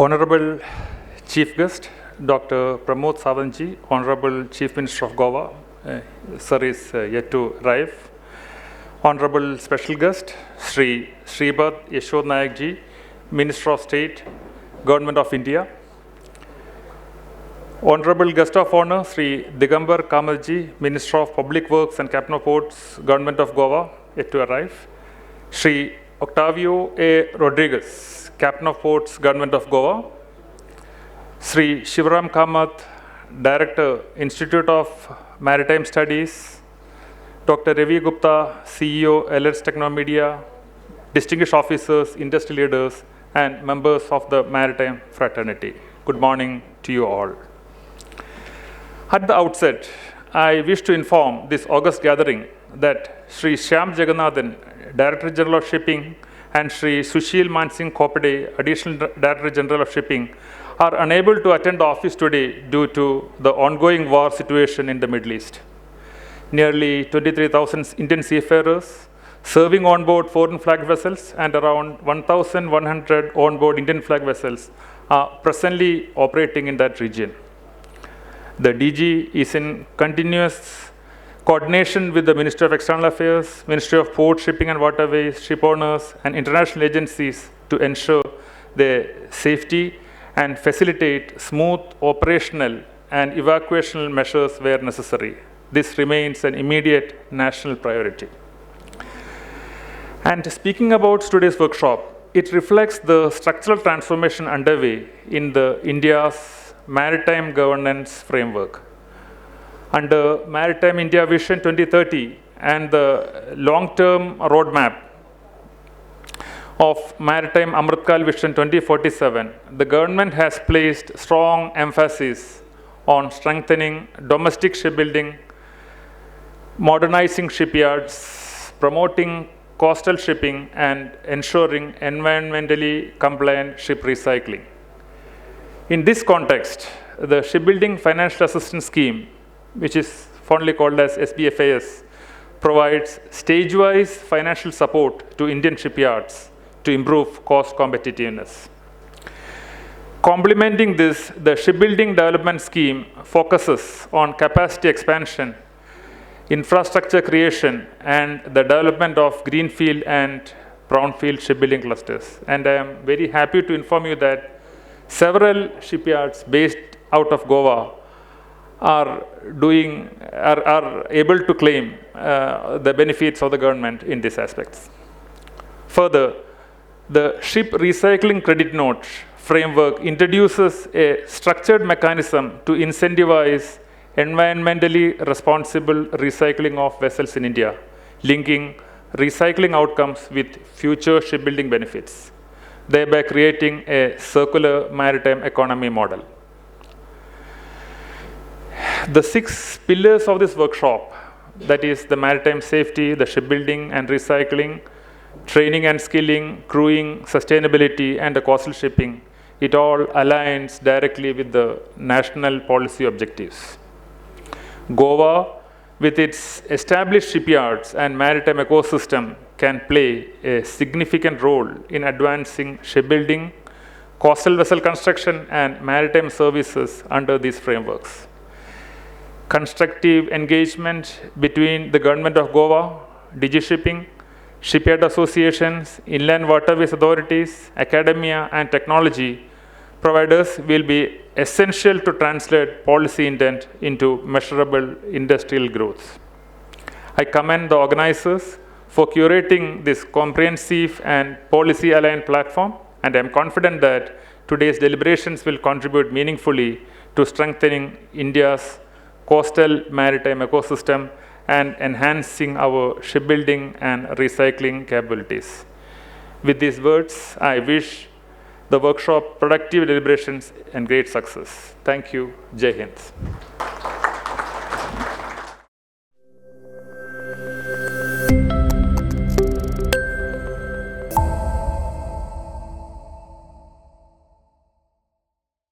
Honorable Chief Guest, Dr. Pramod Sawantji, Honorable Chief Minister of Goa, sir is yet to arrive. Honorable Special Guest, Shri Yashod Nayak Ji, Minister of State, Government of India. Honorable Guest of Honor, Shri Digambar Kamalji, Minister of Public Works and Captain of Ports, Government of Goa, yet to arrive. Shri Octavio A. Rodriguez, Captain of Ports, Government of Goa. Shri Shivaram Kamath, Director, Institute of Maritime Studies. Dr. Ravi Gupta, CEO, Elets Technomedia, distinguished officers, industry leaders, and members of the Maritime fraternity. Good morning to you all. At the outset, I wish to inform this august gathering that Shri Shyam Jagannathan, Director General of Shipping, and Shri Sushil Mansingh Khopade, Additional Director General of Shipping, are unable to attend the office today due to the ongoing war situation in the Middle East. Nearly 23,000 Indian seafarers serving on board foreign flag vessels and around 1,100 on board Indian flag vessels are presently operating in that region. The DG is in continuous coordination with the Ministry of External Affairs, Ministry of Port, Shipping and Waterways, ship owners, and international agencies to ensure their safety and facilitate smooth operational and evacuational measures where necessary. This remains an immediate national priority. And speaking about today's workshop, it reflects the structural transformation underway in India's maritime governance framework. Under Maritime India Vision 2030 and the long-term roadmap of Maritime Amritkal Vision 2047, the government has placed strong emphasis on strengthening domestic shipbuilding, modernizing shipyards, promoting coastal shipping, and ensuring environmentally compliant ship recycling. In this context, the Shipbuilding Financial Assistance Scheme, which is fondly called as SBFAS, provides stage-wise financial support to Indian shipyards to improve cost competitiveness. Complementing this, the Shipbuilding Development Scheme focuses on capacity expansion, infrastructure creation, and the development of greenfield and brownfield shipbuilding clusters. And I am very happy to inform you that several shipyards based out of Goa are able to claim the benefits of the government in these aspects. Further, the Ship Recycling Credit Note framework introduces a structured mechanism to incentivize environmentally responsible recycling of vessels in India, linking recycling outcomes with future shipbuilding benefits, thereby creating a circular maritime economy model. The 6 pillars of this workshop, that is the maritime safety, the shipbuilding and recycling, training and skilling, crewing, sustainability, and the coastal shipping, it all aligns directly with the national policy objectives. Goa, with its established shipyards and maritime ecosystem, can play a significant role in advancing shipbuilding, coastal vessel construction, and maritime services under these frameworks. Constructive engagement between the Government of Goa, DG Shipping, shipyard associations, inland waterways authorities, academia, and technology providers will be essential to translate policy intent into measurable industrial growth. I commend the organizers for curating this comprehensive and policy-aligned platform, and I am confident that today's deliberations will contribute meaningfully to strengthening India's coastal maritime ecosystem and enhancing our shipbuilding and recycling capabilities. With these words, I wish the workshop productive deliberations and great success. Thank you. Jai Hind.